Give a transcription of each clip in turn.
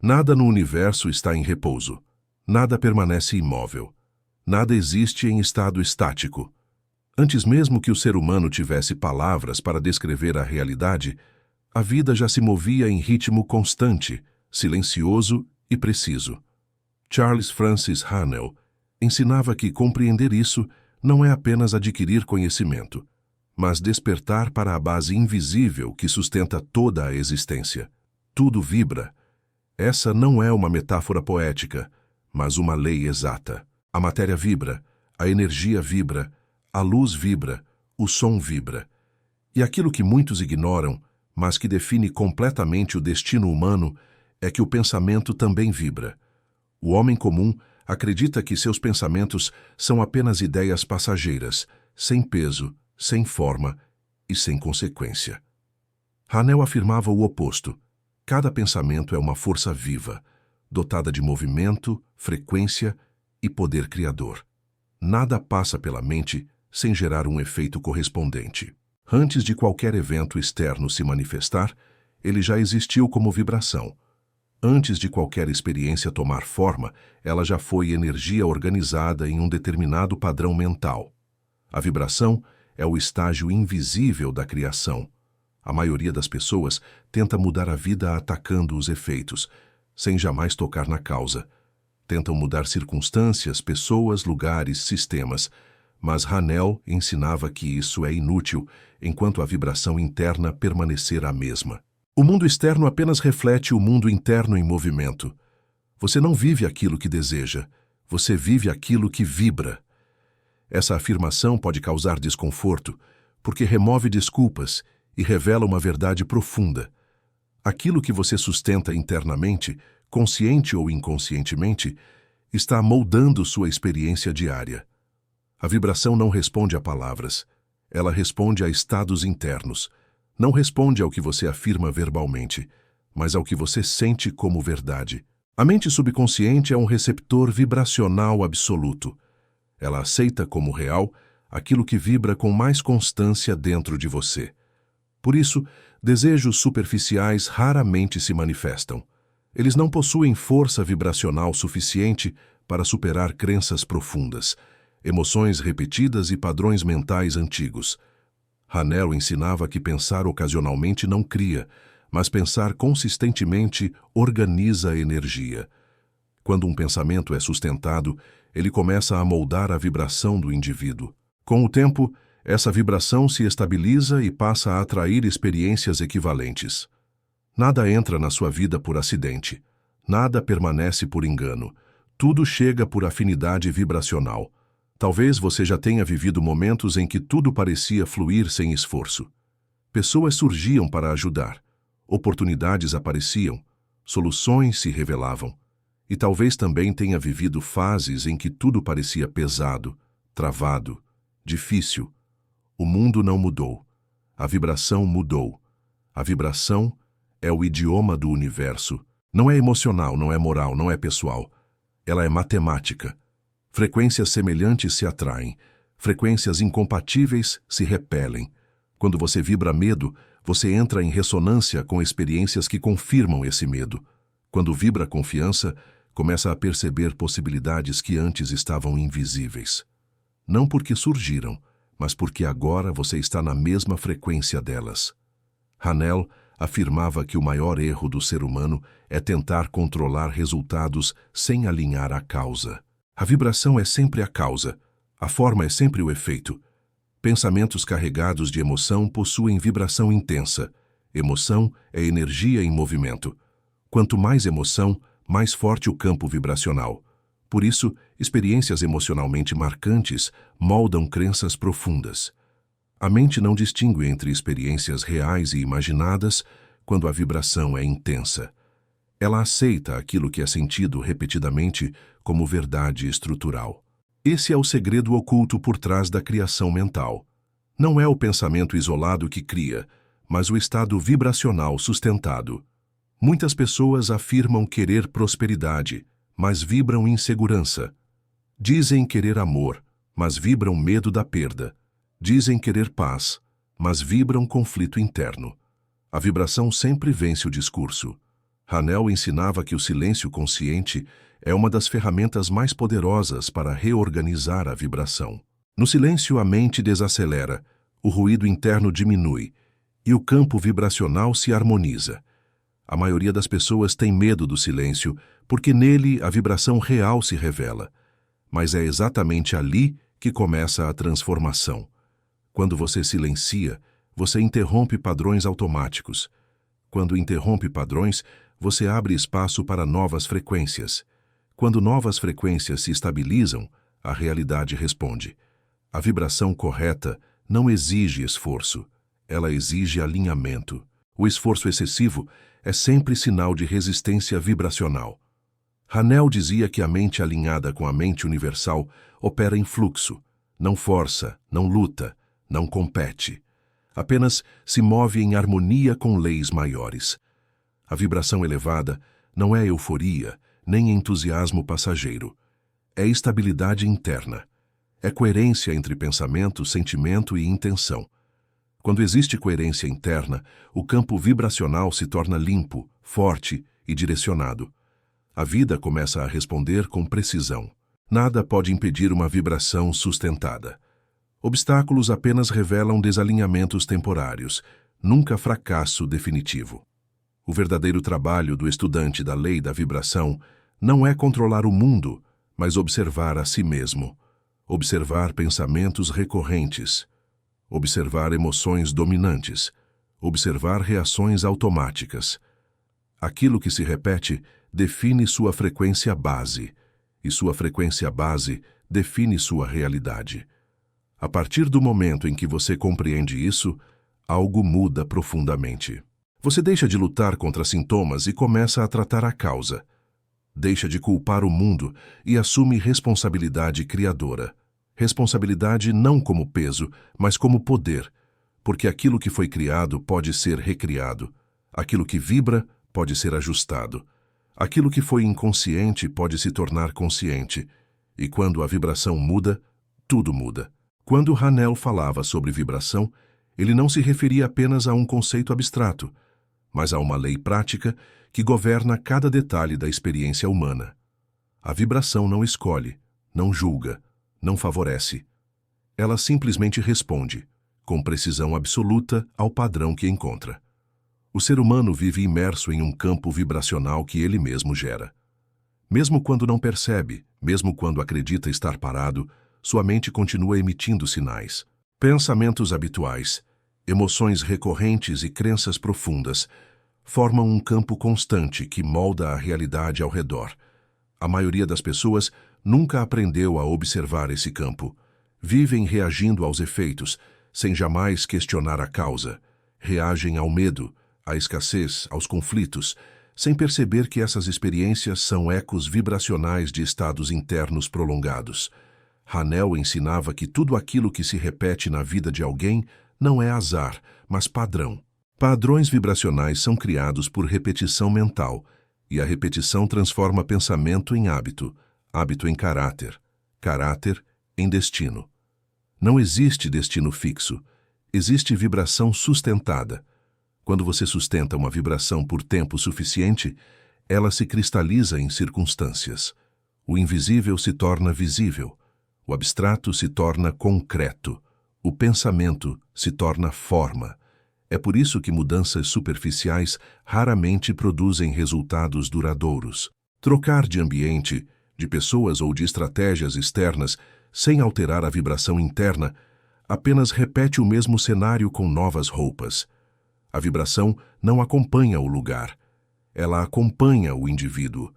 Nada no universo está em repouso. Nada permanece imóvel. Nada existe em estado estático. Antes mesmo que o ser humano tivesse palavras para descrever a realidade, a vida já se movia em ritmo constante, silencioso e preciso. Charles Francis Hanel ensinava que compreender isso não é apenas adquirir conhecimento, mas despertar para a base invisível que sustenta toda a existência. Tudo vibra. Essa não é uma metáfora poética, mas uma lei exata. A matéria vibra, a energia vibra, a luz vibra, o som vibra. E aquilo que muitos ignoram, mas que define completamente o destino humano, é que o pensamento também vibra. O homem comum acredita que seus pensamentos são apenas ideias passageiras, sem peso, sem forma e sem consequência. Hanel afirmava o oposto. Cada pensamento é uma força viva, dotada de movimento, frequência e poder criador. Nada passa pela mente sem gerar um efeito correspondente. Antes de qualquer evento externo se manifestar, ele já existiu como vibração. Antes de qualquer experiência tomar forma, ela já foi energia organizada em um determinado padrão mental. A vibração é o estágio invisível da criação. A maioria das pessoas tenta mudar a vida atacando os efeitos, sem jamais tocar na causa. Tentam mudar circunstâncias, pessoas, lugares, sistemas, mas Hanel ensinava que isso é inútil enquanto a vibração interna permanecer a mesma. O mundo externo apenas reflete o mundo interno em movimento. Você não vive aquilo que deseja, você vive aquilo que vibra. Essa afirmação pode causar desconforto, porque remove desculpas e revela uma verdade profunda. Aquilo que você sustenta internamente, consciente ou inconscientemente, está moldando sua experiência diária. A vibração não responde a palavras, ela responde a estados internos. Não responde ao que você afirma verbalmente, mas ao que você sente como verdade. A mente subconsciente é um receptor vibracional absoluto. Ela aceita como real aquilo que vibra com mais constância dentro de você. Por isso, desejos superficiais raramente se manifestam. Eles não possuem força vibracional suficiente para superar crenças profundas, emoções repetidas e padrões mentais antigos. Hanel ensinava que pensar ocasionalmente não cria, mas pensar consistentemente organiza a energia. Quando um pensamento é sustentado, ele começa a moldar a vibração do indivíduo. Com o tempo, essa vibração se estabiliza e passa a atrair experiências equivalentes. Nada entra na sua vida por acidente. Nada permanece por engano. Tudo chega por afinidade vibracional. Talvez você já tenha vivido momentos em que tudo parecia fluir sem esforço. Pessoas surgiam para ajudar, oportunidades apareciam, soluções se revelavam. E talvez também tenha vivido fases em que tudo parecia pesado, travado, difícil. O mundo não mudou. A vibração mudou. A vibração é o idioma do universo. Não é emocional, não é moral, não é pessoal. Ela é matemática. Frequências semelhantes se atraem, frequências incompatíveis se repelem. Quando você vibra medo, você entra em ressonância com experiências que confirmam esse medo. Quando vibra confiança, começa a perceber possibilidades que antes estavam invisíveis. Não porque surgiram, mas porque agora você está na mesma frequência delas. Hanel afirmava que o maior erro do ser humano é tentar controlar resultados sem alinhar a causa. A vibração é sempre a causa, a forma é sempre o efeito. Pensamentos carregados de emoção possuem vibração intensa. Emoção é energia em movimento. Quanto mais emoção, mais forte o campo vibracional. Por isso, experiências emocionalmente marcantes moldam crenças profundas. A mente não distingue entre experiências reais e imaginadas quando a vibração é intensa. Ela aceita aquilo que é sentido repetidamente como verdade estrutural. Esse é o segredo oculto por trás da criação mental. Não é o pensamento isolado que cria, mas o estado vibracional sustentado. Muitas pessoas afirmam querer prosperidade, mas vibram insegurança. Dizem querer amor, mas vibram medo da perda. Dizem querer paz, mas vibram conflito interno. A vibração sempre vence o discurso. Hanel ensinava que o silêncio consciente é uma das ferramentas mais poderosas para reorganizar a vibração. No silêncio, a mente desacelera, o ruído interno diminui e o campo vibracional se harmoniza. A maioria das pessoas tem medo do silêncio porque nele a vibração real se revela. Mas é exatamente ali que começa a transformação. Quando você silencia, você interrompe padrões automáticos. Quando interrompe padrões, você abre espaço para novas frequências. Quando novas frequências se estabilizam, a realidade responde. A vibração correta não exige esforço, ela exige alinhamento. O esforço excessivo é sempre sinal de resistência vibracional. Hanel dizia que a mente alinhada com a mente universal opera em fluxo, não força, não luta, não compete. Apenas se move em harmonia com leis maiores. A vibração elevada não é euforia, nem entusiasmo passageiro. É estabilidade interna. É coerência entre pensamento, sentimento e intenção. Quando existe coerência interna, o campo vibracional se torna limpo, forte e direcionado. A vida começa a responder com precisão. Nada pode impedir uma vibração sustentada. Obstáculos apenas revelam desalinhamentos temporários, nunca fracasso definitivo. O verdadeiro trabalho do estudante da lei da vibração não é controlar o mundo, mas observar a si mesmo. Observar pensamentos recorrentes. Observar emoções dominantes. Observar reações automáticas. Aquilo que se repete define sua frequência base, e sua frequência base define sua realidade. A partir do momento em que você compreende isso, algo muda profundamente. Você deixa de lutar contra sintomas e começa a tratar a causa. Deixa de culpar o mundo e assume responsabilidade criadora. Responsabilidade não como peso, mas como poder, porque aquilo que foi criado pode ser recriado. Aquilo que vibra pode ser ajustado. Aquilo que foi inconsciente pode se tornar consciente. E quando a vibração muda, tudo muda. Quando Hanel falava sobre vibração, ele não se referia apenas a um conceito abstrato, mas a uma lei prática que governa cada detalhe da experiência humana. A vibração não escolhe, não julga, não favorece. Ela simplesmente responde, com precisão absoluta, ao padrão que encontra. O ser humano vive imerso em um campo vibracional que ele mesmo gera. Mesmo quando não percebe, mesmo quando acredita estar parado, sua mente continua emitindo sinais. Pensamentos habituais, emoções recorrentes e crenças profundas formam um campo constante que molda a realidade ao redor. A maioria das pessoas nunca aprendeu a observar esse campo. Vivem reagindo aos efeitos, sem jamais questionar a causa. Reagem ao medo, à escassez, aos conflitos, sem perceber que essas experiências são ecos vibracionais de estados internos prolongados. Hanel ensinava que tudo aquilo que se repete na vida de alguém não é azar, mas padrão. Padrões vibracionais são criados por repetição mental, e a repetição transforma pensamento em hábito, hábito em caráter, caráter em destino. Não existe destino fixo, existe vibração sustentada. Quando você sustenta uma vibração por tempo suficiente, ela se cristaliza em circunstâncias. O invisível se torna visível. O abstrato se torna concreto. O pensamento se torna forma. É por isso que mudanças superficiais raramente produzem resultados duradouros. Trocar de ambiente, de pessoas ou de estratégias externas, sem alterar a vibração interna, apenas repete o mesmo cenário com novas roupas. A vibração não acompanha o lugar. Ela acompanha o indivíduo.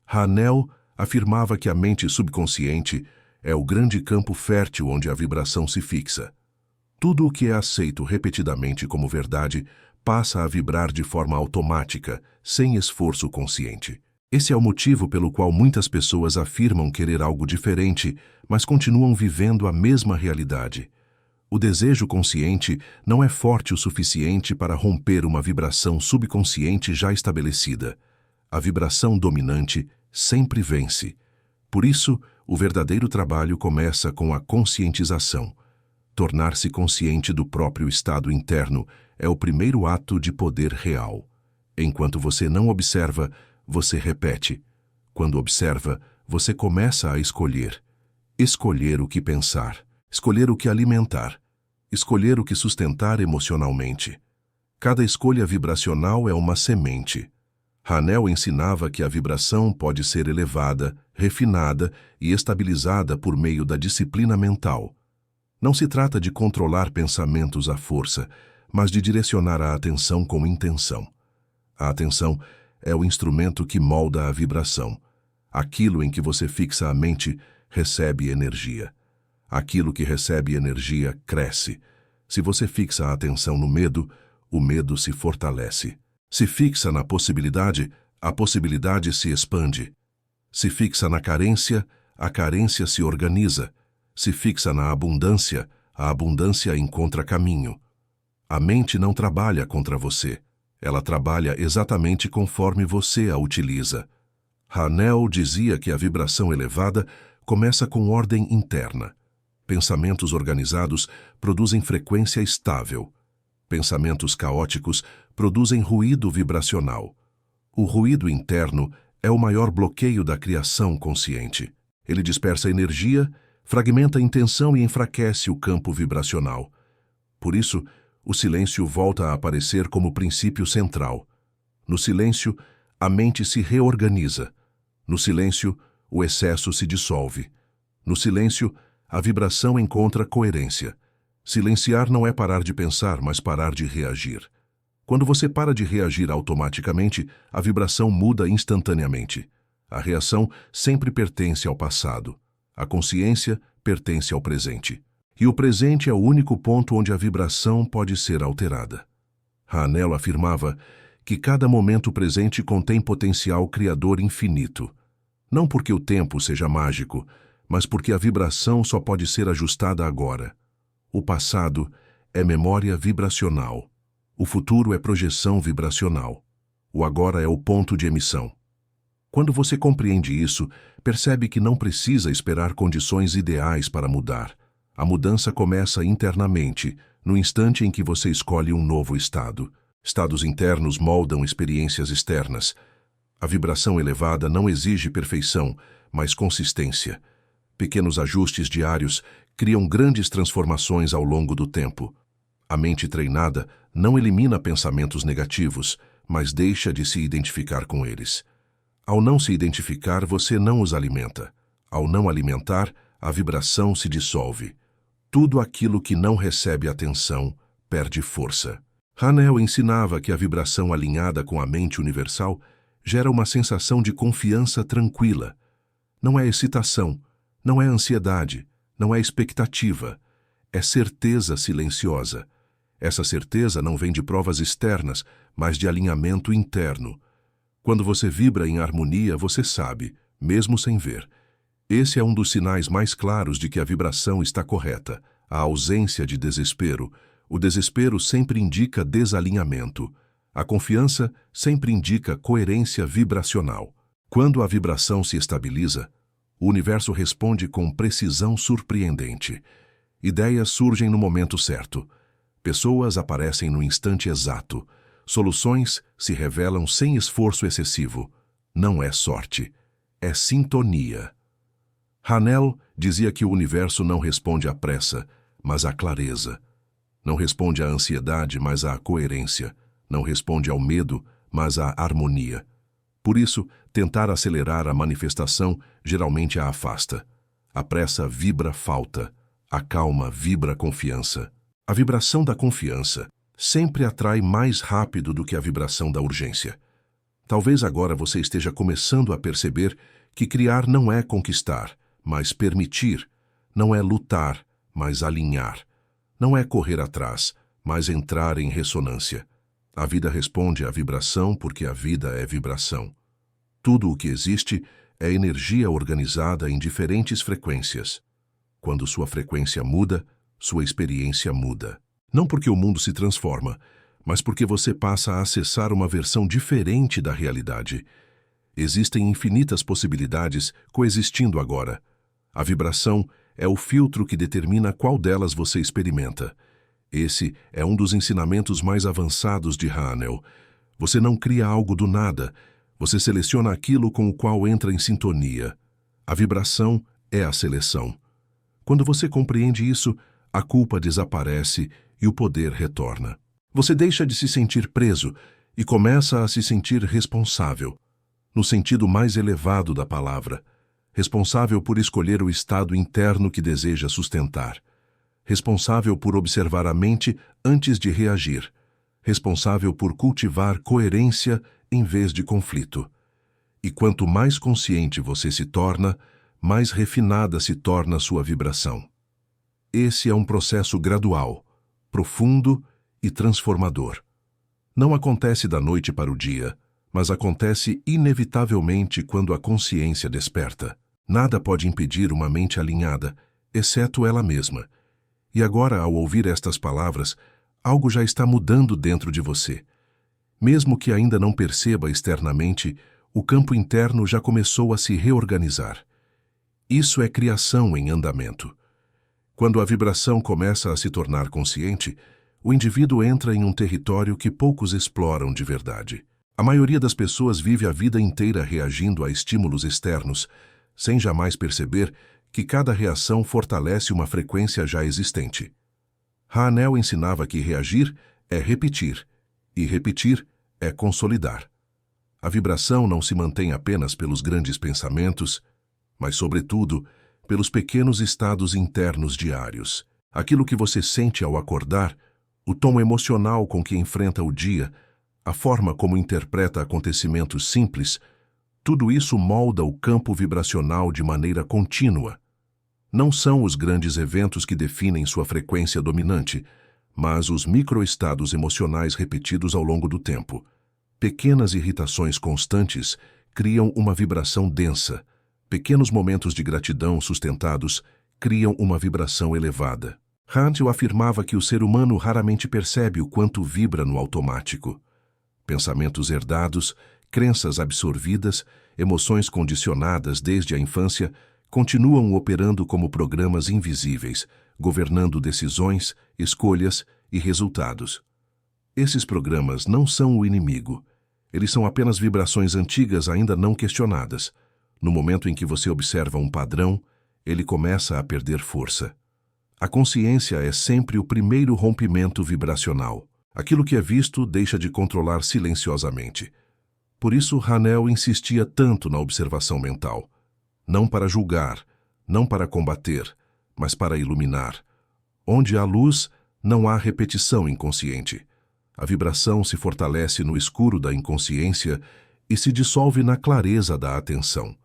Hanel afirmava que a mente subconsciente é o grande campo fértil onde a vibração se fixa. Tudo o que é aceito repetidamente como verdade passa a vibrar de forma automática, sem esforço consciente. Esse é o motivo pelo qual muitas pessoas afirmam querer algo diferente, mas continuam vivendo a mesma realidade. O desejo consciente não é forte o suficiente para romper uma vibração subconsciente já estabelecida. A vibração dominante sempre vence. Por isso, o verdadeiro trabalho começa com a conscientização. Tornar-se consciente do próprio estado interno é o primeiro ato de poder real. Enquanto você não observa, você repete. Quando observa, você começa a escolher. Escolher o que pensar, escolher o que alimentar, escolher o que sustentar emocionalmente. Cada escolha vibracional é uma semente. Hanel ensinava que a vibração pode ser elevada, refinada e estabilizada por meio da disciplina mental. Não se trata de controlar pensamentos à força, mas de direcionar a atenção com intenção. A atenção é o instrumento que molda a vibração. Aquilo em que você fixa a mente recebe energia. Aquilo que recebe energia cresce. Se você fixa a atenção no medo, o medo se fortalece. Se fixa na possibilidade, a possibilidade se expande. Se fixa na carência, a carência se organiza. Se fixa na abundância, a abundância encontra caminho. A mente não trabalha contra você. Ela trabalha exatamente conforme você a utiliza. Hanel dizia que a vibração elevada começa com ordem interna. Pensamentos organizados produzem frequência estável. Pensamentos caóticos produzem ruído vibracional. O ruído interno é o maior bloqueio da criação consciente. Ele dispersa energia, fragmenta a intenção e enfraquece o campo vibracional. Por isso, o silêncio volta a aparecer como princípio central. No silêncio, a mente se reorganiza. No silêncio, o excesso se dissolve. No silêncio, a vibração encontra coerência. Silenciar não é parar de pensar, mas parar de reagir. Quando você para de reagir automaticamente, a vibração muda instantaneamente. A reação sempre pertence ao passado. A consciência pertence ao presente. E o presente é o único ponto onde a vibração pode ser alterada. Hanel afirmava que cada momento presente contém potencial criador infinito. Não porque o tempo seja mágico, mas porque a vibração só pode ser ajustada agora. O passado é memória vibracional. O futuro é projeção vibracional. O agora é o ponto de emissão. Quando você compreende isso, percebe que não precisa esperar condições ideais para mudar. A mudança começa internamente, no instante em que você escolhe um novo estado. Estados internos moldam experiências externas. A vibração elevada não exige perfeição, mas consistência. Pequenos ajustes diários criam grandes transformações ao longo do tempo. A mente treinada não elimina pensamentos negativos, mas deixa de se identificar com eles. Ao não se identificar, você não os alimenta. Ao não alimentar, a vibração se dissolve. Tudo aquilo que não recebe atenção perde força. Hanel ensinava que a vibração alinhada com a mente universal gera uma sensação de confiança tranquila. Não é excitação, não é ansiedade, não é expectativa. É certeza silenciosa. Essa certeza não vem de provas externas, mas de alinhamento interno. Quando você vibra em harmonia, você sabe, mesmo sem ver. Esse é um dos sinais mais claros de que a vibração está correta, a ausência de desespero. O desespero sempre indica desalinhamento. A confiança sempre indica coerência vibracional. Quando a vibração se estabiliza, o universo responde com precisão surpreendente. Ideias surgem no momento certo. Pessoas aparecem no instante exato. Soluções se revelam sem esforço excessivo. Não é sorte, é sintonia. Hanel dizia que o universo não responde à pressa, mas à clareza. Não responde à ansiedade, mas à coerência. Não responde ao medo, mas à harmonia. Por isso, tentar acelerar a manifestação geralmente a afasta. A pressa vibra falta. A calma vibra confiança. A vibração da confiança sempre atrai mais rápido do que a vibração da urgência. Talvez agora você esteja começando a perceber que criar não é conquistar, mas permitir. Não é lutar, mas alinhar. Não é correr atrás, mas entrar em ressonância. A vida responde à vibração porque a vida é vibração. Tudo o que existe é energia organizada em diferentes frequências. Quando sua frequência muda, sua experiência muda. Não porque o mundo se transforma, mas porque você passa a acessar uma versão diferente da realidade. Existem infinitas possibilidades coexistindo agora. A vibração é o filtro que determina qual delas você experimenta. Esse é um dos ensinamentos mais avançados de Hanel. Você não cria algo do nada, você seleciona aquilo com o qual entra em sintonia. A vibração é a seleção. Quando você compreende isso, a culpa desaparece e o poder retorna. Você deixa de se sentir preso e começa a se sentir responsável, no sentido mais elevado da palavra. Responsável por escolher o estado interno que deseja sustentar. Responsável por observar a mente antes de reagir. Responsável por cultivar coerência em vez de conflito. E quanto mais consciente você se torna, mais refinada se torna sua vibração. Esse é um processo gradual, profundo e transformador. Não acontece da noite para o dia, mas acontece inevitavelmente quando a consciência desperta. Nada pode impedir uma mente alinhada, exceto ela mesma. E agora, ao ouvir estas palavras, algo já está mudando dentro de você. Mesmo que ainda não perceba externamente, o campo interno já começou a se reorganizar. Isso é criação em andamento. Quando a vibração começa a se tornar consciente, o indivíduo entra em um território que poucos exploram de verdade. A maioria das pessoas vive a vida inteira reagindo a estímulos externos, sem jamais perceber que cada reação fortalece uma frequência já existente. Hanel ensinava que reagir é repetir, e repetir é consolidar. A vibração não se mantém apenas pelos grandes pensamentos, mas, sobretudo, pelos pequenos estados internos diários. Aquilo que você sente ao acordar, o tom emocional com que enfrenta o dia, a forma como interpreta acontecimentos simples, tudo isso molda o campo vibracional de maneira contínua. Não são os grandes eventos que definem sua frequência dominante, mas os microestados emocionais repetidos ao longo do tempo. Pequenas irritações constantes criam uma vibração densa. Pequenos momentos de gratidão sustentados criam uma vibração elevada. Handel afirmava que o ser humano raramente percebe o quanto vibra no automático. Pensamentos herdados, crenças absorvidas, emoções condicionadas desde a infância continuam operando como programas invisíveis, governando decisões, escolhas e resultados. Esses programas não são o inimigo. Eles são apenas vibrações antigas ainda não questionadas. No momento em que você observa um padrão, ele começa a perder força. A consciência é sempre o primeiro rompimento vibracional. Aquilo que é visto deixa de controlar silenciosamente. Por isso, Hanel insistia tanto na observação mental. Não para julgar, não para combater, mas para iluminar. Onde há luz, não há repetição inconsciente. A vibração se fortalece no escuro da inconsciência e se dissolve na clareza da atenção.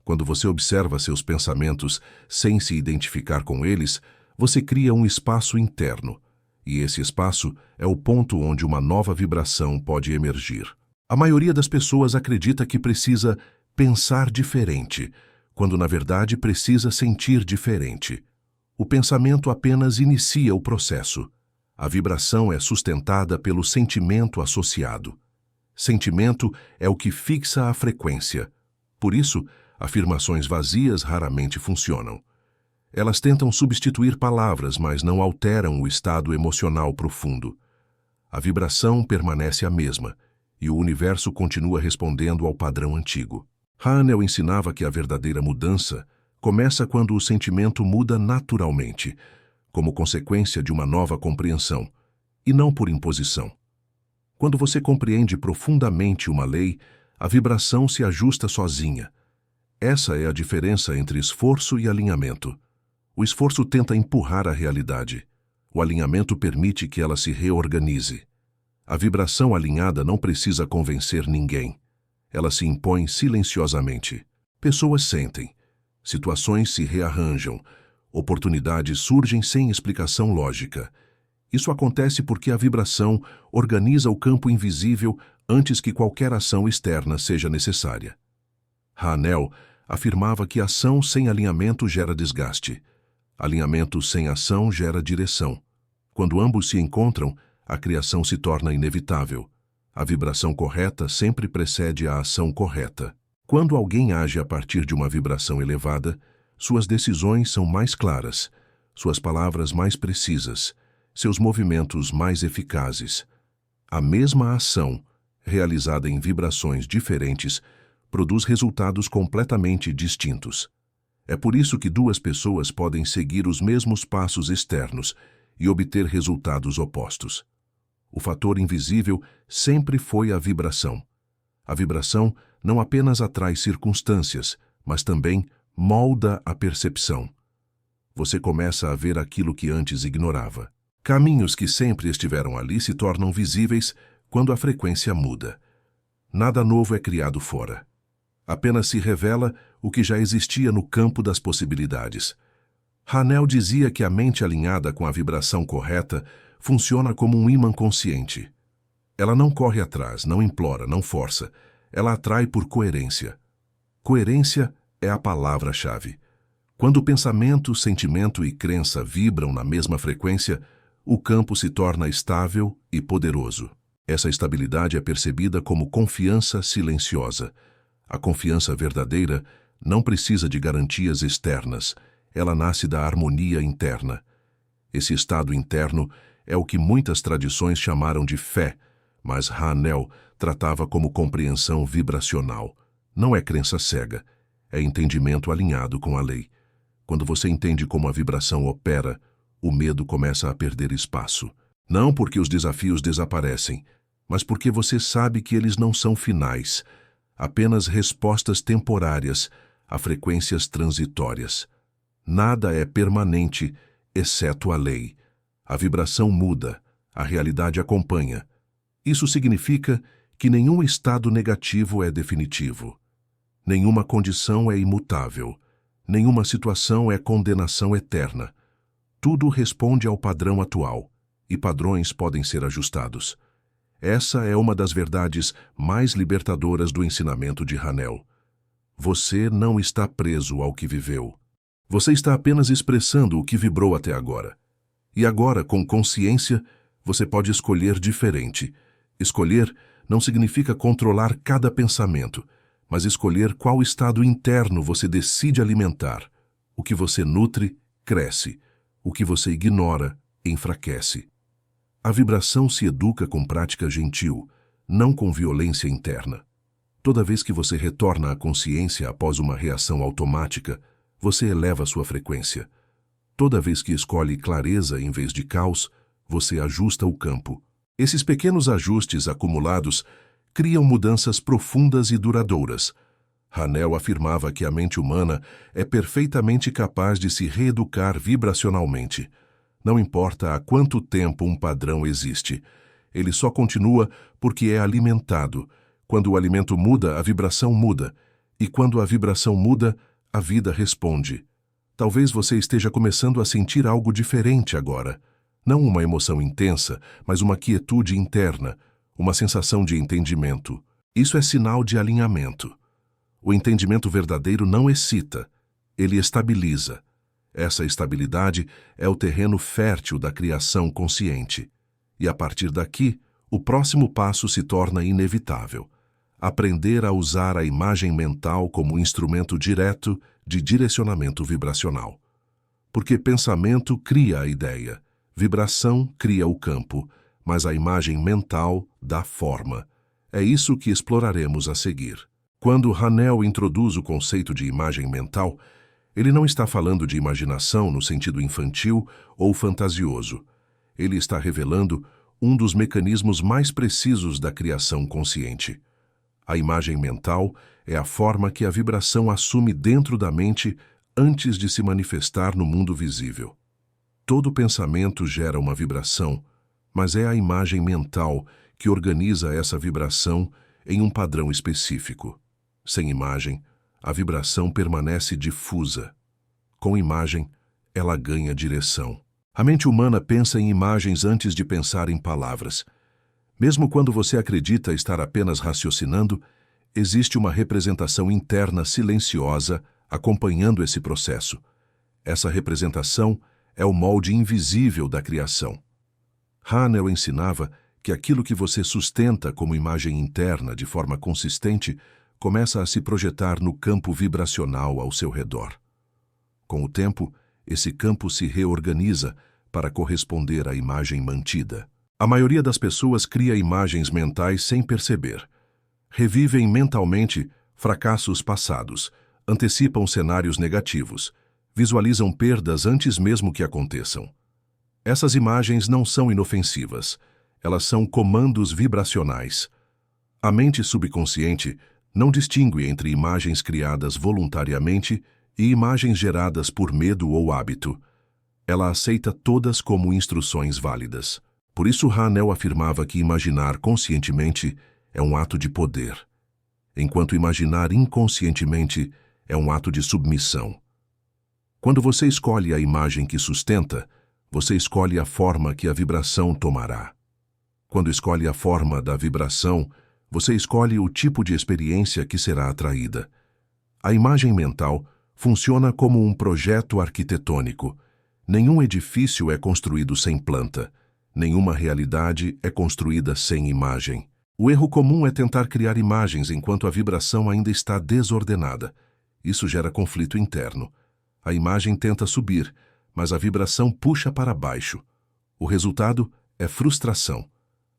Quando você observa seus pensamentos sem se identificar com eles, você cria um espaço interno, e esse espaço é o ponto onde uma nova vibração pode emergir. A maioria das pessoas acredita que precisa pensar diferente, quando na verdade precisa sentir diferente. O pensamento apenas inicia o processo. A vibração é sustentada pelo sentimento associado. Sentimento é o que fixa a frequência. Por isso, afirmações vazias raramente funcionam. Elas tentam substituir palavras, mas não alteram o estado emocional profundo. A vibração permanece a mesma, e o universo continua respondendo ao padrão antigo. Hanel ensinava que a verdadeira mudança começa quando o sentimento muda naturalmente, como consequência de uma nova compreensão, e não por imposição. Quando você compreende profundamente uma lei, a vibração se ajusta sozinha. Essa é a diferença entre esforço e alinhamento. O esforço tenta empurrar a realidade. O alinhamento permite que ela se reorganize. A vibração alinhada não precisa convencer ninguém. Ela se impõe silenciosamente. Pessoas sentem. Situações se rearranjam. Oportunidades surgem sem explicação lógica. Isso acontece porque a vibração organiza o campo invisível antes que qualquer ação externa seja necessária. Hanel afirmava que ação sem alinhamento gera desgaste. Alinhamento sem ação gera direção. Quando ambos se encontram, a criação se torna inevitável. A vibração correta sempre precede a ação correta. Quando alguém age a partir de uma vibração elevada, suas decisões são mais claras, suas palavras mais precisas, seus movimentos mais eficazes. A mesma ação realizada em vibrações diferentes, produz resultados completamente distintos. É por isso que duas pessoas podem seguir os mesmos passos externos e obter resultados opostos. O fator invisível sempre foi a vibração. A vibração não apenas atrai circunstâncias, mas também molda a percepção. Você começa a ver aquilo que antes ignorava. Caminhos que sempre estiveram ali se tornam visíveis quando a frequência muda. Nada novo é criado fora. Apenas se revela o que já existia no campo das possibilidades. Hanel dizia que a mente alinhada com a vibração correta funciona como um ímã consciente. Ela não corre atrás, não implora, não força. Ela atrai por coerência. Coerência é a palavra-chave. Quando o pensamento, sentimento e crença vibram na mesma frequência, o campo se torna estável e poderoso. Essa estabilidade é percebida como confiança silenciosa. A confiança verdadeira não precisa de garantias externas, ela nasce da harmonia interna. Esse estado interno é o que muitas tradições chamaram de fé, mas Hanel tratava como compreensão vibracional. Não é crença cega, é entendimento alinhado com a lei. Quando você entende como a vibração opera, o medo começa a perder espaço. Não porque os desafios desaparecem, mas porque você sabe que eles não são finais, apenas respostas temporárias a frequências transitórias. Nada é permanente, exceto a lei. A vibração muda, a realidade acompanha. Isso significa que nenhum estado negativo é definitivo. Nenhuma condição é imutável. Nenhuma situação é condenação eterna. Tudo responde ao padrão atual, e padrões podem ser ajustados. Essa é uma das verdades mais libertadoras do ensinamento de Hanel. Você não está preso ao que viveu. Você está apenas expressando o que vibrou até agora. E agora, com consciência, você pode escolher diferente. Escolher não significa controlar cada pensamento, mas escolher qual estado interno você decide alimentar. O que você nutre, cresce. O que você ignora, enfraquece. A vibração se educa com prática gentil, não com violência interna. Toda vez que você retorna à consciência após uma reação automática, você eleva sua frequência. Toda vez que escolhe clareza em vez de caos, você ajusta o campo. Esses pequenos ajustes acumulados criam mudanças profundas e duradouras. Hanel afirmava que a mente humana é perfeitamente capaz de se reeducar vibracionalmente. Não importa há quanto tempo um padrão existe, ele só continua porque é alimentado. Quando o alimento muda, a vibração muda. E quando a vibração muda, a vida responde. Talvez você esteja começando a sentir algo diferente agora. Não uma emoção intensa, mas uma quietude interna, uma sensação de entendimento. Isso é sinal de alinhamento. O entendimento verdadeiro não excita, ele estabiliza. Essa estabilidade é o terreno fértil da criação consciente. E a partir daqui, o próximo passo se torna inevitável. Aprender a usar a imagem mental como instrumento direto de direcionamento vibracional. Porque pensamento cria a ideia, vibração cria o campo, mas a imagem mental dá forma. É isso que exploraremos a seguir. Quando Hanel introduz o conceito de imagem mental, ele não está falando de imaginação no sentido infantil ou fantasioso. Ele está revelando um dos mecanismos mais precisos da criação consciente. A imagem mental é a forma que a vibração assume dentro da mente antes de se manifestar no mundo visível. Todo pensamento gera uma vibração, mas é a imagem mental que organiza essa vibração em um padrão específico. Sem imagem, a vibração permanece difusa. Com imagem, ela ganha direção. A mente humana pensa em imagens antes de pensar em palavras. Mesmo quando você acredita estar apenas raciocinando, existe uma representação interna silenciosa acompanhando esse processo. Essa representação é o molde invisível da criação. Hanel ensinava que aquilo que você sustenta como imagem interna de forma consistente começa a se projetar no campo vibracional ao seu redor. Com o tempo, esse campo se reorganiza para corresponder à imagem mantida. A maioria das pessoas cria imagens mentais sem perceber. Revivem mentalmente fracassos passados, antecipam cenários negativos, visualizam perdas antes mesmo que aconteçam. Essas imagens não são inofensivas, elas são comandos vibracionais. A mente subconsciente não distingue entre imagens criadas voluntariamente e imagens geradas por medo ou hábito. Ela aceita todas como instruções válidas. Por isso Hanel afirmava que imaginar conscientemente é um ato de poder, enquanto imaginar inconscientemente é um ato de submissão. Quando você escolhe a imagem que sustenta, você escolhe a forma que a vibração tomará. Quando escolhe a forma da vibração, você escolhe o tipo de experiência que será atraída. A imagem mental funciona como um projeto arquitetônico. Nenhum edifício é construído sem planta. Nenhuma realidade é construída sem imagem. O erro comum é tentar criar imagens enquanto a vibração ainda está desordenada. Isso gera conflito interno. A imagem tenta subir, mas a vibração puxa para baixo. O resultado é frustração.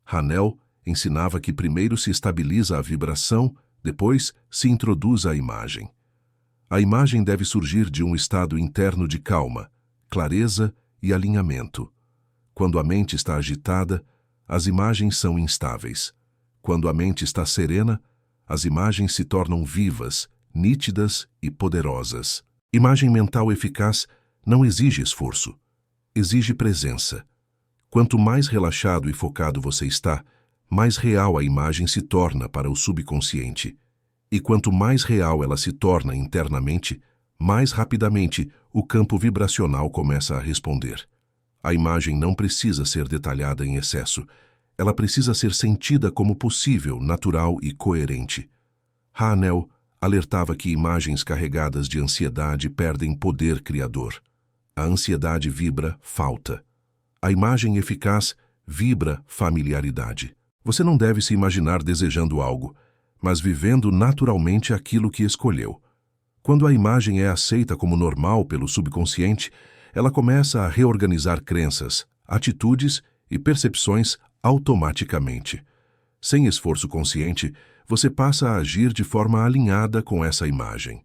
Hanel ensinava que primeiro se estabiliza a vibração, depois se introduz a imagem. A imagem deve surgir de um estado interno de calma, clareza e alinhamento. Quando a mente está agitada, as imagens são instáveis. Quando a mente está serena, as imagens se tornam vivas, nítidas e poderosas. Imagem mental eficaz não exige esforço, exige presença. Quanto mais relaxado e focado você está, mais real a imagem se torna para o subconsciente. E quanto mais real ela se torna internamente, mais rapidamente o campo vibracional começa a responder. A imagem não precisa ser detalhada em excesso. Ela precisa ser sentida como possível, natural e coerente. Hanel alertava que imagens carregadas de ansiedade perdem poder criador. A ansiedade vibra falta. A imagem eficaz vibra familiaridade. Você não deve se imaginar desejando algo, mas vivendo naturalmente aquilo que escolheu. Quando a imagem é aceita como normal pelo subconsciente, ela começa a reorganizar crenças, atitudes e percepções automaticamente. Sem esforço consciente, você passa a agir de forma alinhada com essa imagem.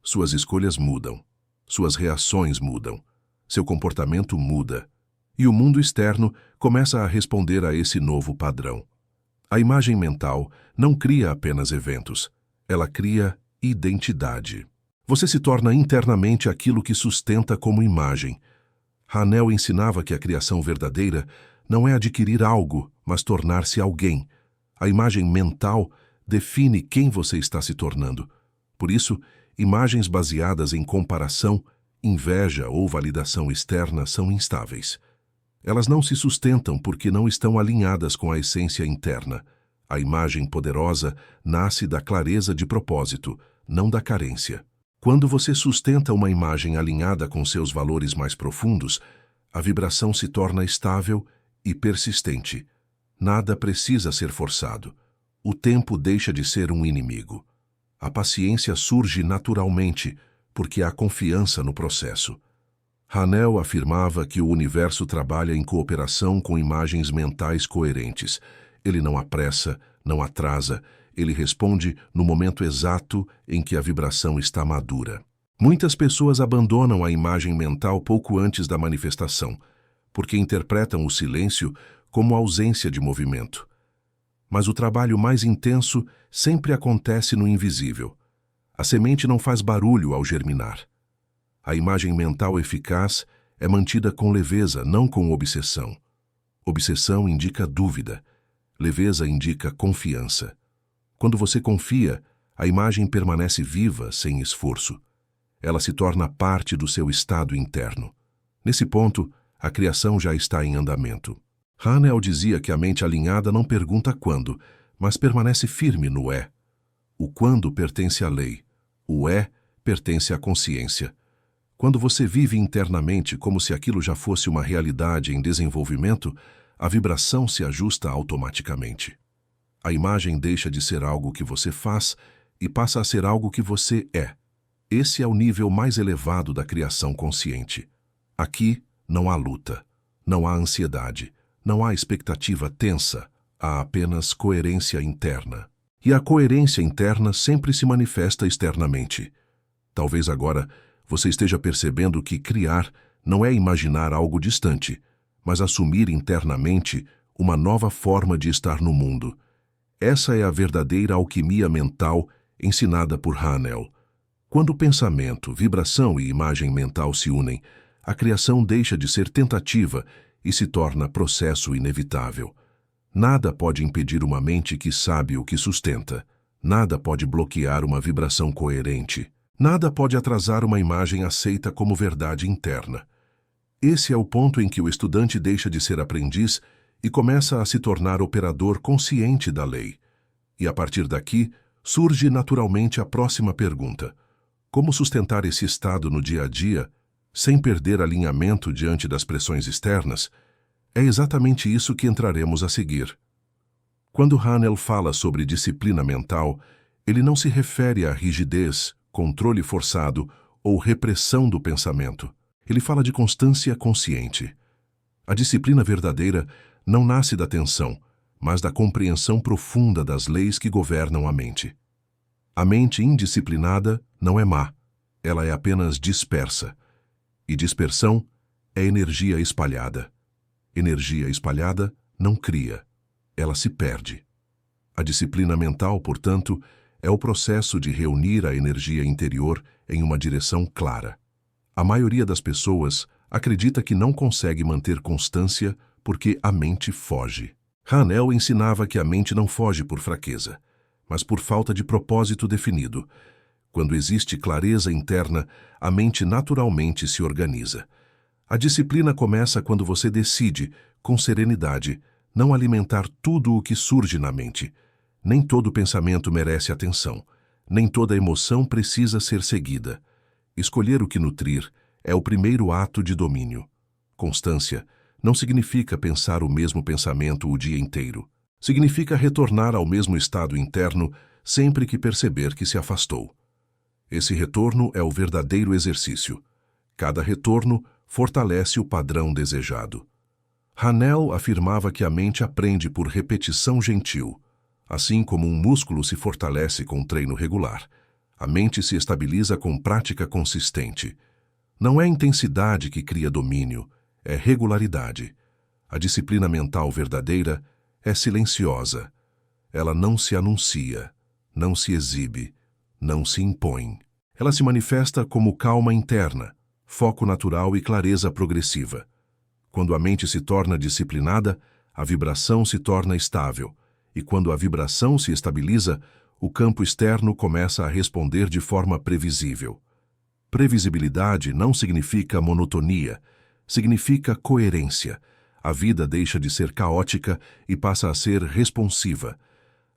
Suas escolhas mudam, suas reações mudam, seu comportamento muda, e o mundo externo começa a responder a esse novo padrão. A imagem mental não cria apenas eventos, ela cria identidade. Você se torna internamente aquilo que sustenta como imagem. Hanel ensinava que a criação verdadeira não é adquirir algo, mas tornar-se alguém. A imagem mental define quem você está se tornando. Por isso, imagens baseadas em comparação, inveja ou validação externa são instáveis. Elas não se sustentam porque não estão alinhadas com a essência interna. A imagem poderosa nasce da clareza de propósito, não da carência. Quando você sustenta uma imagem alinhada com seus valores mais profundos, a vibração se torna estável e persistente. Nada precisa ser forçado. O tempo deixa de ser um inimigo. A paciência surge naturalmente, porque há confiança no processo. Hanel afirmava que o universo trabalha em cooperação com imagens mentais coerentes. Ele não apressa, não atrasa, ele responde no momento exato em que a vibração está madura. Muitas pessoas abandonam a imagem mental pouco antes da manifestação, porque interpretam o silêncio como ausência de movimento. Mas o trabalho mais intenso sempre acontece no invisível. A semente não faz barulho ao germinar. A imagem mental eficaz é mantida com leveza, não com obsessão. Obsessão indica dúvida. Leveza indica confiança. Quando você confia, a imagem permanece viva, sem esforço. Ela se torna parte do seu estado interno. Nesse ponto, a criação já está em andamento. Hanel dizia que a mente alinhada não pergunta quando, mas permanece firme no é. O quando pertence à lei. O é pertence à consciência. Quando você vive internamente como se aquilo já fosse uma realidade em desenvolvimento, a vibração se ajusta automaticamente. A imagem deixa de ser algo que você faz e passa a ser algo que você é. Esse é o nível mais elevado da criação consciente. Aqui não há luta, não há ansiedade, Não há expectativa tensa, há apenas coerência interna. E a coerência interna sempre se manifesta externamente. Talvez agora você esteja percebendo que criar não é imaginar algo distante, mas assumir internamente uma nova forma de estar no mundo. Essa é a verdadeira alquimia mental ensinada por Hanel. Quando pensamento, vibração e imagem mental se unem, a criação deixa de ser tentativa e se torna processo inevitável. Nada pode impedir uma mente que sabe o que sustenta. Nada pode bloquear uma vibração coerente. Nada pode atrasar uma imagem aceita como verdade interna. Esse é o ponto em que o estudante deixa de ser aprendiz e começa a se tornar operador consciente da lei. E a partir daqui, surge naturalmente a próxima pergunta: como sustentar esse estado no dia a dia, sem perder alinhamento diante das pressões externas? É exatamente isso que entraremos a seguir. Quando Hanel fala sobre disciplina mental, ele não se refere à rigidez, controle forçado ou repressão do pensamento. Ele fala de constância consciente. A disciplina verdadeira não nasce da tensão, mas da compreensão profunda das leis que governam a mente. A mente indisciplinada não é má, ela é apenas dispersa. E dispersão é energia espalhada. Energia espalhada não cria, ela se perde. A disciplina mental, portanto, é o processo de reunir a energia interior em uma direção clara. A maioria das pessoas acredita que não consegue manter constância porque a mente foge. Hanel ensinava que a mente não foge por fraqueza, mas por falta de propósito definido. Quando existe clareza interna, a mente naturalmente se organiza. A disciplina começa quando você decide, com serenidade, não alimentar tudo o que surge na mente. Nem todo pensamento merece atenção. Nem toda emoção precisa ser seguida. Escolher o que nutrir é o primeiro ato de domínio. Constância não significa pensar o mesmo pensamento o dia inteiro. Significa retornar ao mesmo estado interno sempre que perceber que se afastou. Esse retorno é o verdadeiro exercício. Cada retorno fortalece o padrão desejado. Hanel afirmava que a mente aprende por repetição gentil. Assim como um músculo se fortalece com treino regular, a mente se estabiliza com prática consistente. Não é intensidade que cria domínio, é regularidade. A disciplina mental verdadeira é silenciosa. Ela não se anuncia, não se exibe, não se impõe. Ela se manifesta como calma interna, foco natural e clareza progressiva. Quando a mente se torna disciplinada, a vibração se torna estável, e quando a vibração se estabiliza, o campo externo começa a responder de forma previsível. Previsibilidade não significa monotonia, significa coerência. A vida deixa de ser caótica e passa a ser responsiva.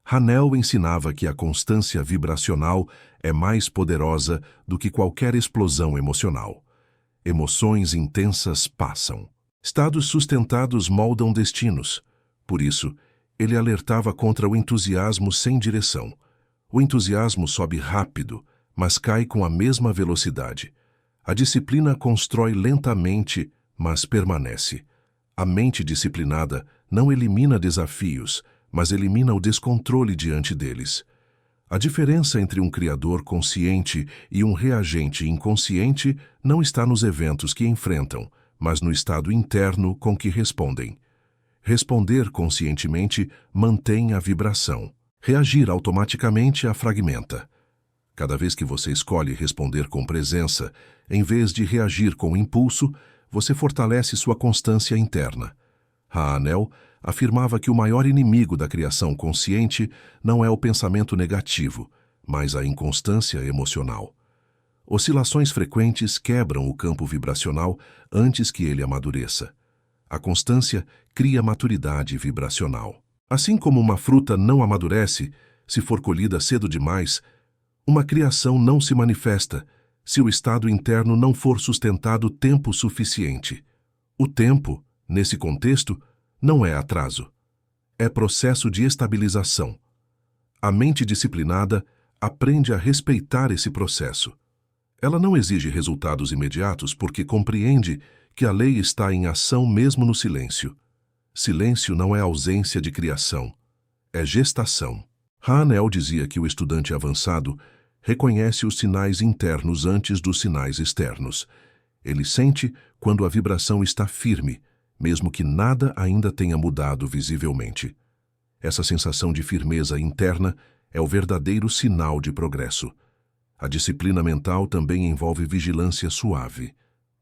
Hanel ensinava que a constância vibracional é mais poderosa do que qualquer explosão emocional. Emoções intensas passam. Estados sustentados moldam destinos. Por isso, ele alertava contra o entusiasmo sem direção. O entusiasmo sobe rápido, mas cai com a mesma velocidade. A disciplina constrói lentamente, mas permanece. A mente disciplinada não elimina desafios, mas elimina o descontrole diante deles. A diferença entre um criador consciente e um reagente inconsciente não está nos eventos que enfrentam, mas no estado interno com que respondem. Responder conscientemente mantém a vibração. Reagir automaticamente a fragmenta. Cada vez que você escolhe responder com presença, em vez de reagir com impulso, você fortalece sua constância interna. Hanel afirmava que o maior inimigo da criação consciente não é o pensamento negativo, mas a inconstância emocional. Oscilações frequentes quebram o campo vibracional antes que ele amadureça. A constância cria maturidade vibracional. Assim como uma fruta não amadurece se for colhida cedo demais, uma criação não se manifesta se o estado interno não for sustentado tempo suficiente. O tempo, nesse contexto, não é atraso. É processo de estabilização. A mente disciplinada aprende a respeitar esse processo. Ela não exige resultados imediatos porque compreende que a lei está em ação mesmo no silêncio. Silêncio não é ausência de criação, é gestação. Hanel dizia que o estudante avançado reconhece os sinais internos antes dos sinais externos. Ele sente quando a vibração está firme, mesmo que nada ainda tenha mudado visivelmente. Essa sensação de firmeza interna é o verdadeiro sinal de progresso. A disciplina mental também envolve vigilância suave,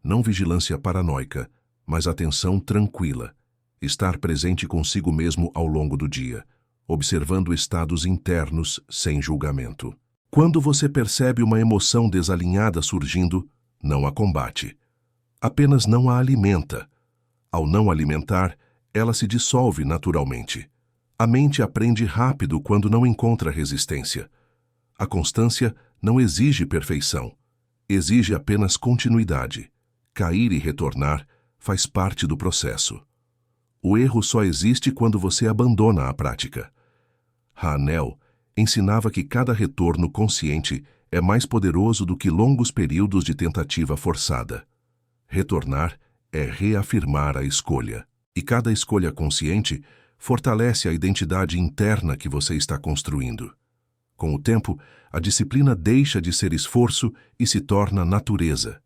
não vigilância paranoica, mas atenção tranquila. Estar presente consigo mesmo ao longo do dia, observando estados internos sem julgamento. Quando você percebe uma emoção desalinhada surgindo, não a combate. Apenas não a alimenta. Ao não alimentar, ela se dissolve naturalmente. A mente aprende rápido quando não encontra resistência. A constância não exige perfeição, exige apenas continuidade. Cair e retornar faz parte do processo. O erro só existe quando você abandona a prática. Hanel ensinava que cada retorno consciente é mais poderoso do que longos períodos de tentativa forçada. Retornar é reafirmar a escolha, e cada escolha consciente fortalece a identidade interna que você está construindo. Com o tempo, a disciplina deixa de ser esforço e se torna natureza.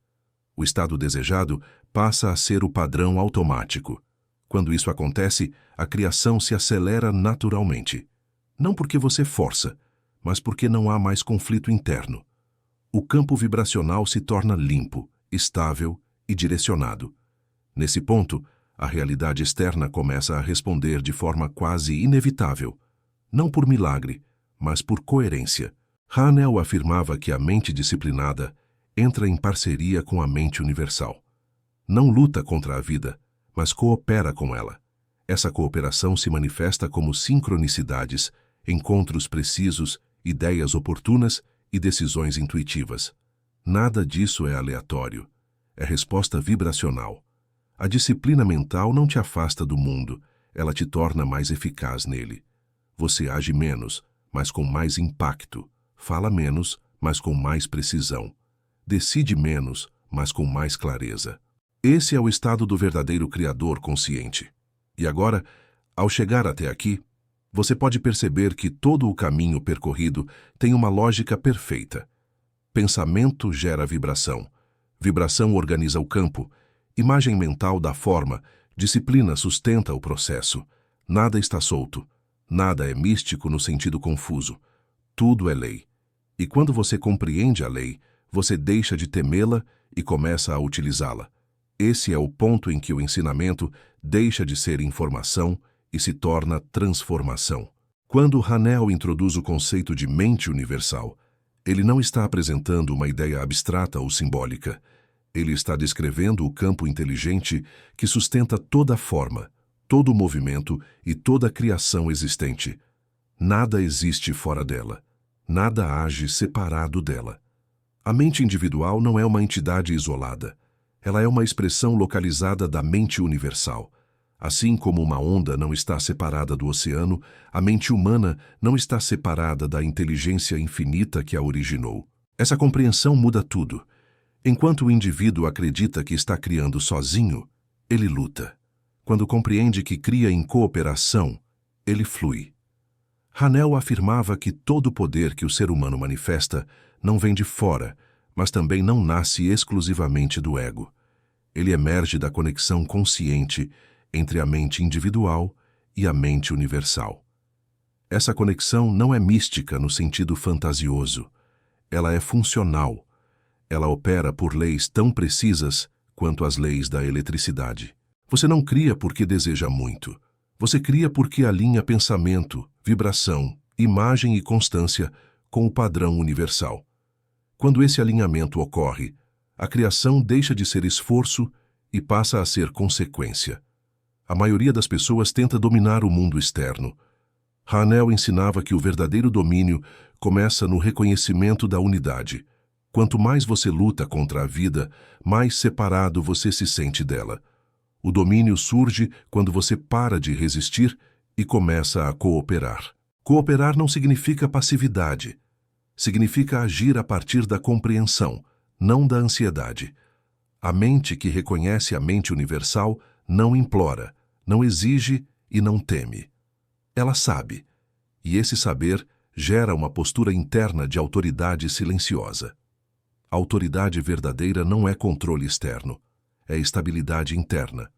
O estado desejado passa a ser o padrão automático. Quando isso acontece, a criação se acelera naturalmente. Não porque você força, mas porque não há mais conflito interno. O campo vibracional se torna limpo, estável e direcionado. Nesse ponto, a realidade externa começa a responder de forma quase inevitável, não por milagre, mas por coerência. Hanel afirmava que a mente disciplinada entra em parceria com a mente universal. Não luta contra a vida, mas coopera com ela. Essa cooperação se manifesta como sincronicidades, encontros precisos, ideias oportunas e decisões intuitivas. Nada disso é aleatório. É resposta vibracional. A disciplina mental não te afasta do mundo, ela te torna mais eficaz nele. Você age menos, mas com mais impacto. Fala menos, mas com mais precisão. Decide menos, mas com mais clareza. Esse é o estado do verdadeiro criador consciente. E agora, ao chegar até aqui, você pode perceber que todo o caminho percorrido tem uma lógica perfeita. Pensamento gera vibração. Vibração organiza o campo. Imagem mental dá forma. Disciplina sustenta o processo. Nada está solto. Nada é místico no sentido confuso. Tudo é lei. E quando você compreende a lei, você deixa de temê-la e começa a utilizá-la. Esse é o ponto em que o ensinamento deixa de ser informação e se torna transformação. Quando Hanel introduz o conceito de mente universal, ele não está apresentando uma ideia abstrata ou simbólica. Ele está descrevendo o campo inteligente que sustenta toda forma, todo movimento e toda criação existente. Nada existe fora dela. Nada age separado dela. A mente individual não é uma entidade isolada. Ela é uma expressão localizada da mente universal. Assim como uma onda não está separada do oceano, a mente humana não está separada da inteligência infinita que a originou. Essa compreensão muda tudo. Enquanto o indivíduo acredita que está criando sozinho, ele luta. Quando compreende que cria em cooperação, ele flui. Hanel afirmava que todo o poder que o ser humano manifesta não vem de fora, mas também não nasce exclusivamente do ego. Ele emerge da conexão consciente entre a mente individual e a mente universal. Essa conexão não é mística no sentido fantasioso. Ela é funcional. Ela opera por leis tão precisas quanto as leis da eletricidade. Você não cria porque deseja muito. Você cria porque alinha pensamento, vibração, imagem e constância com o padrão universal. Quando esse alinhamento ocorre, a criação deixa de ser esforço e passa a ser consequência. A maioria das pessoas tenta dominar o mundo externo. Hanel ensinava que o verdadeiro domínio começa no reconhecimento da unidade. Quanto mais você luta contra a vida, mais separado você se sente dela. O domínio surge quando você para de resistir e começa a cooperar. Cooperar não significa passividade. Significa agir a partir da compreensão, não da ansiedade. A mente que reconhece a mente universal não implora, não exige e não teme. Ela sabe, e esse saber gera uma postura interna de autoridade silenciosa. A autoridade verdadeira não é controle externo, é estabilidade interna.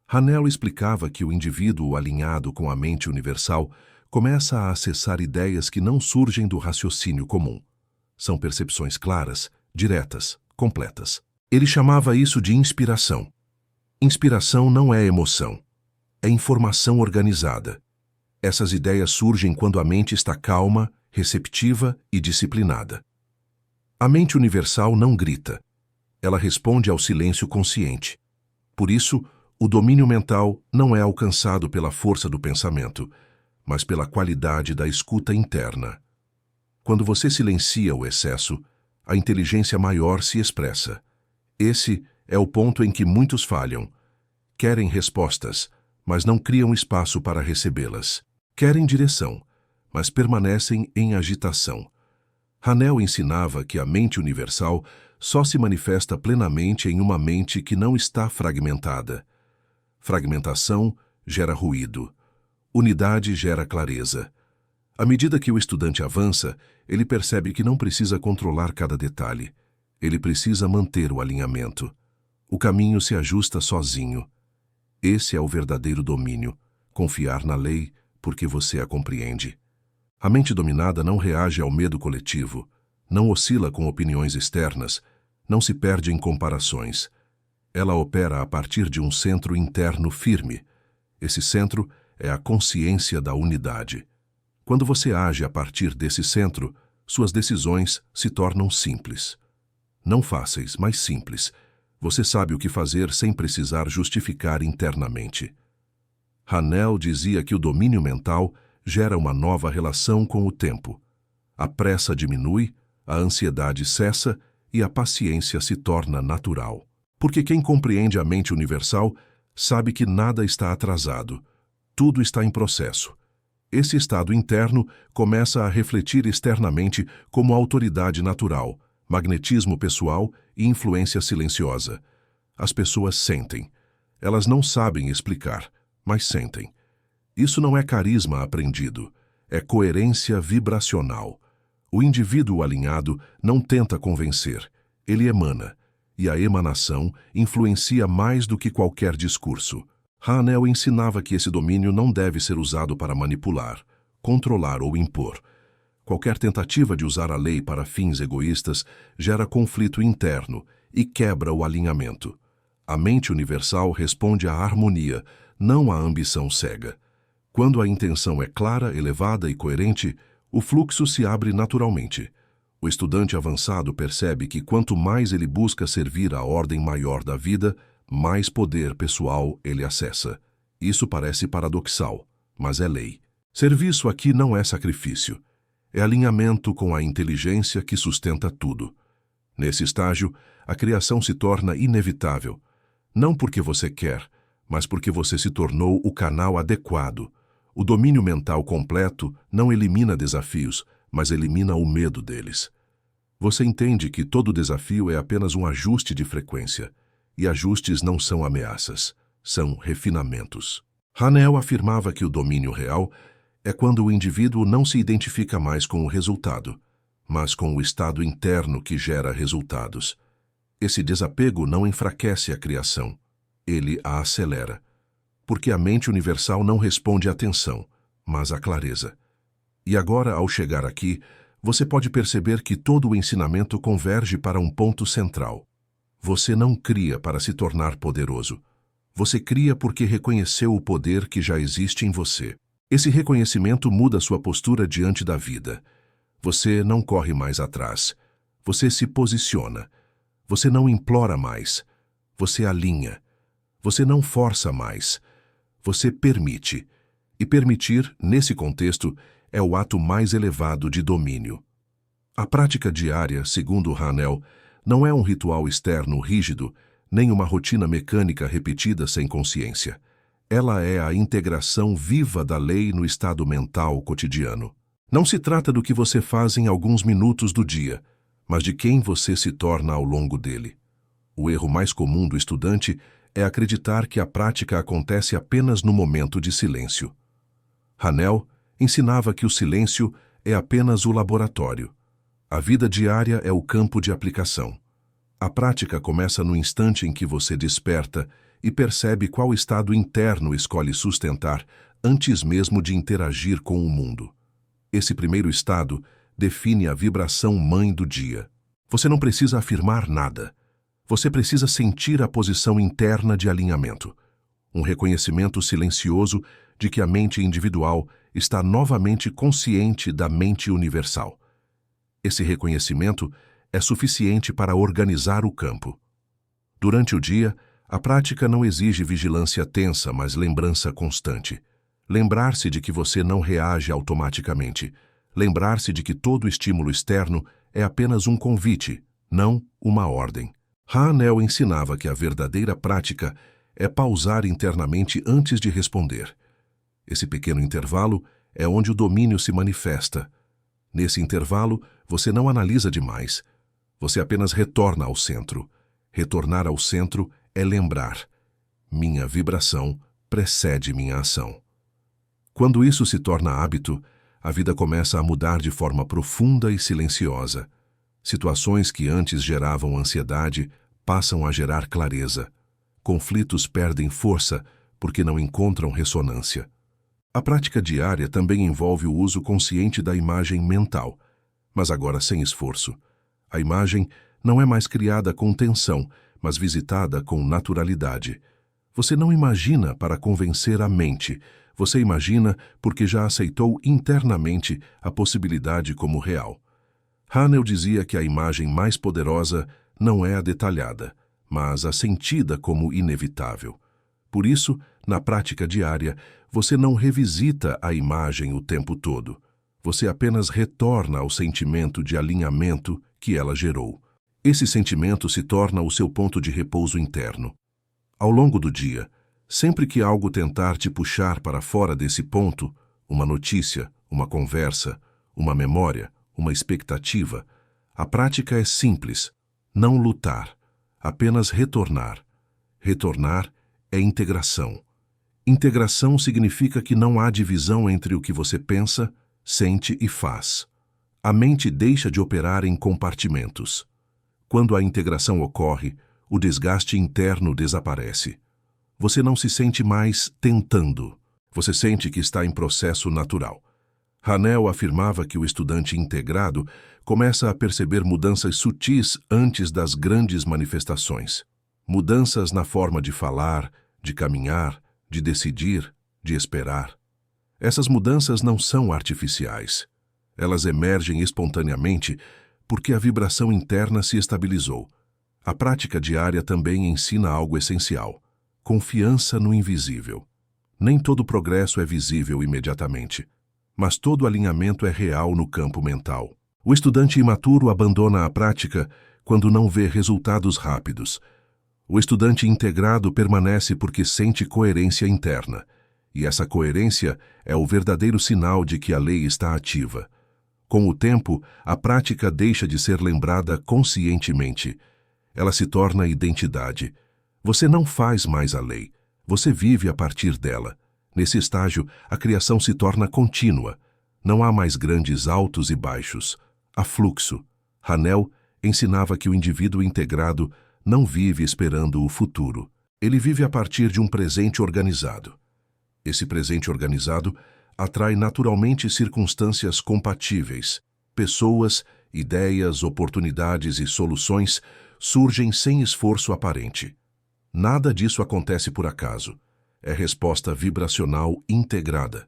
Hanel explicava que o indivíduo alinhado com a mente universal começa a acessar ideias que não surgem do raciocínio comum. São percepções claras, diretas, completas. Ele chamava isso de inspiração. Inspiração não é emoção, é informação organizada. Essas ideias surgem quando a mente está calma, receptiva e disciplinada. A mente universal não grita. Ela responde ao silêncio consciente. Por isso, o domínio mental não é alcançado pela força do pensamento, mas pela qualidade da escuta interna. Quando você silencia o excesso, a inteligência maior se expressa. Esse é o ponto em que muitos falham. Querem respostas, mas não criam espaço para recebê-las. Querem direção, mas permanecem em agitação. Hanel ensinava que a mente universal só se manifesta plenamente em uma mente que não está fragmentada. Fragmentação gera ruído. Unidade gera clareza. À medida que o estudante avança, ele percebe que não precisa controlar cada detalhe. Ele precisa manter o alinhamento. O caminho se ajusta sozinho. Esse é o verdadeiro domínio, confiar na lei porque você a compreende. A mente dominada não reage ao medo coletivo, não oscila com opiniões externas, não se perde em comparações. Ela opera a partir de um centro interno firme. Esse centro é a consciência da unidade. Quando você age a partir desse centro, suas decisões se tornam simples. Não fáceis, mas simples. Você sabe o que fazer sem precisar justificar internamente. Hanel dizia que o domínio mental gera uma nova relação com o tempo. A pressa diminui, a ansiedade cessa e a paciência se torna natural. Porque quem compreende a mente universal sabe que nada está atrasado. Tudo está em processo. Esse estado interno começa a refletir externamente como autoridade natural, magnetismo pessoal e influência silenciosa. As pessoas sentem. Elas não sabem explicar, mas sentem. Isso não é carisma aprendido, é coerência vibracional. O indivíduo alinhado não tenta convencer, ele emana, e a emanação influencia mais do que qualquer discurso. Hanel ensinava que esse domínio não deve ser usado para manipular, controlar ou impor. Qualquer tentativa de usar a lei para fins egoístas gera conflito interno e quebra o alinhamento. A mente universal responde à harmonia, não à ambição cega. Quando a intenção é clara, elevada e coerente, o fluxo se abre naturalmente. O estudante avançado percebe que quanto mais ele busca servir à ordem maior da vida, mais poder pessoal ele acessa. Isso parece paradoxal, mas é lei. Serviço aqui não é sacrifício. É alinhamento com a inteligência que sustenta tudo. Nesse estágio, a criação se torna inevitável. Não porque você quer, mas porque você se tornou o canal adequado. O domínio mental completo não elimina desafios, mas elimina o medo deles. Você entende que todo desafio é apenas um ajuste de frequência. E ajustes não são ameaças, são refinamentos. Hanel afirmava que o domínio real é quando o indivíduo não se identifica mais com o resultado, mas com o estado interno que gera resultados. Esse desapego não enfraquece a criação, ele a acelera. Porque a mente universal não responde à atenção, mas à clareza. E agora, ao chegar aqui, você pode perceber que todo o ensinamento converge para um ponto central. Você não cria para se tornar poderoso. Você cria porque reconheceu o poder que já existe em você. Esse reconhecimento muda sua postura diante da vida. Você não corre mais atrás. Você se posiciona. Você não implora mais. Você alinha. Você não força mais. Você permite. E permitir, nesse contexto, é o ato mais elevado de domínio. A prática diária, segundo Hanel, não é um ritual externo rígido, nem uma rotina mecânica repetida sem consciência. Ela é a integração viva da lei no estado mental cotidiano. Não se trata do que você faz em alguns minutos do dia, mas de quem você se torna ao longo dele. O erro mais comum do estudante é acreditar que a prática acontece apenas no momento de silêncio. Hanel ensinava que o silêncio é apenas o laboratório. A vida diária é o campo de aplicação. A prática começa no instante em que você desperta e percebe qual estado interno escolhe sustentar antes mesmo de interagir com o mundo. Esse primeiro estado define a vibração mãe do dia. Você não precisa afirmar nada. Você precisa sentir a posição interna de alinhamento. Um reconhecimento silencioso de que a mente individual está novamente consciente da mente universal. Esse reconhecimento é suficiente para organizar o campo. Durante o dia, a prática não exige vigilância tensa, mas lembrança constante. Lembrar-se de que você não reage automaticamente. Lembrar-se de que todo estímulo externo é apenas um convite, não uma ordem. Hanel ensinava que a verdadeira prática é pausar internamente antes de responder. Esse pequeno intervalo é onde o domínio se manifesta. Nesse intervalo, você não analisa demais. Você apenas retorna ao centro. Retornar ao centro é lembrar. Minha vibração precede minha ação. Quando isso se torna hábito, a vida começa a mudar de forma profunda e silenciosa. Situações que antes geravam ansiedade passam a gerar clareza. Conflitos perdem força porque não encontram ressonância. A prática diária também envolve o uso consciente da imagem mental, mas agora sem esforço. A imagem não é mais criada com tensão, mas visitada com naturalidade. Você não imagina para convencer a mente, você imagina porque já aceitou internamente a possibilidade como real. Hanel dizia que a imagem mais poderosa não é a detalhada, mas a sentida como inevitável. Por isso, na prática diária, você não revisita a imagem o tempo todo. Você apenas retorna ao sentimento de alinhamento que ela gerou. Esse sentimento se torna o seu ponto de repouso interno. Ao longo do dia, sempre que algo tentar te puxar para fora desse ponto, uma notícia, uma conversa, uma memória, uma expectativa, a prática é simples, não lutar, apenas retornar. Retornar é integração. Integração significa que não há divisão entre o que você pensa, sente e faz. A mente deixa de operar em compartimentos. Quando a integração ocorre, o desgaste interno desaparece. Você não se sente mais tentando. Você sente que está em processo natural. Hanel afirmava que o estudante integrado começa a perceber mudanças sutis antes das grandes manifestações. Mudanças na forma de falar, de caminhar, de decidir, de esperar. Essas mudanças não são artificiais. Elas emergem espontaneamente porque a vibração interna se estabilizou. A prática diária também ensina algo essencial: confiança no invisível. Nem todo progresso é visível imediatamente, mas todo alinhamento é real no campo mental. O estudante imaturo abandona a prática quando não vê resultados rápidos. O estudante integrado permanece porque sente coerência interna, e essa coerência é o verdadeiro sinal de que a lei está ativa. Com o tempo, a prática deixa de ser lembrada conscientemente. Ela se torna identidade. Você não faz mais a lei, você vive a partir dela. Nesse estágio, a criação se torna contínua. Não há mais grandes altos e baixos. Há fluxo. Hanel ensinava que o indivíduo integrado não vive esperando o futuro. Ele vive a partir de um presente organizado. Esse presente organizado atrai naturalmente circunstâncias compatíveis. Pessoas, ideias, oportunidades e soluções surgem sem esforço aparente. Nada disso acontece por acaso. É resposta vibracional integrada.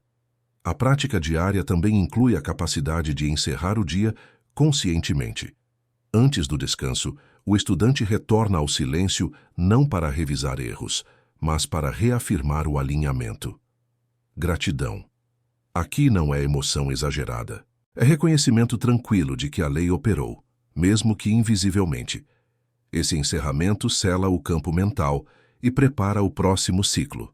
A prática diária também inclui a capacidade de encerrar o dia conscientemente. Antes do descanso, o estudante retorna ao silêncio não para revisar erros, mas para reafirmar o alinhamento. Gratidão. Aqui não é emoção exagerada. É reconhecimento tranquilo de que a lei operou, mesmo que invisivelmente. Esse encerramento sela o campo mental e prepara o próximo ciclo.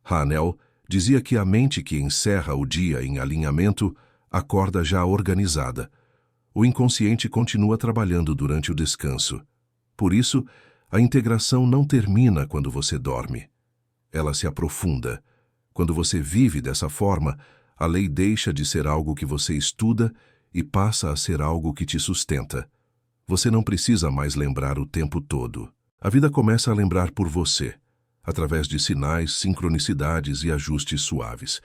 Hanel dizia que a mente que encerra o dia em alinhamento acorda já organizada. O inconsciente continua trabalhando durante o descanso. Por isso, A integração não termina quando você dorme. Ela se aprofunda. Quando você vive dessa forma, a lei deixa de ser algo que você estuda e passa a ser algo que te sustenta. Você não precisa mais lembrar o tempo todo. A vida começa a lembrar por você, através de sinais, sincronicidades e ajustes suaves.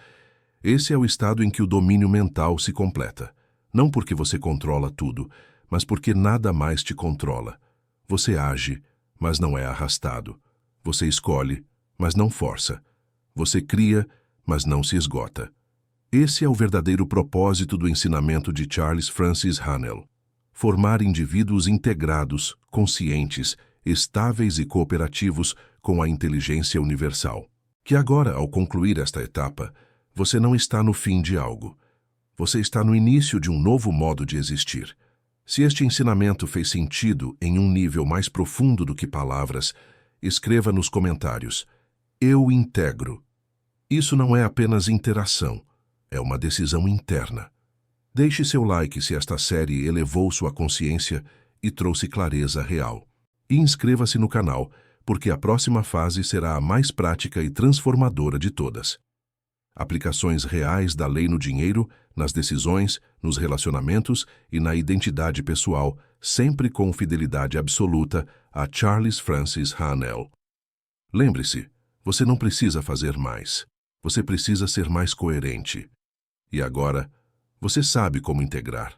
Esse é o estado em que o domínio mental se completa. Não porque você controla tudo, mas porque nada mais te controla. Você age, mas não é arrastado. Você escolhe, mas não força. Você cria, mas não se esgota. Esse é o verdadeiro propósito do ensinamento de Charles Francis Hanel. Formar indivíduos integrados, conscientes, estáveis e cooperativos com a inteligência universal. Que agora, ao concluir esta etapa, você não está no fim de algo. Você está no início de um novo modo de existir. Se este ensinamento fez sentido em um nível mais profundo do que palavras, escreva nos comentários: eu integro. Isso não é apenas interação, é uma decisão interna. Deixe seu like se esta série elevou sua consciência e trouxe clareza real. E inscreva-se no canal, porque a próxima fase será a mais prática e transformadora de todas. Aplicações reais da lei no dinheiro, nas decisões, nos relacionamentos e na identidade pessoal, sempre com fidelidade absoluta a Charles Francis Hanel. Lembre-se, você não precisa fazer mais. Você precisa ser mais coerente. E agora, você sabe como integrar.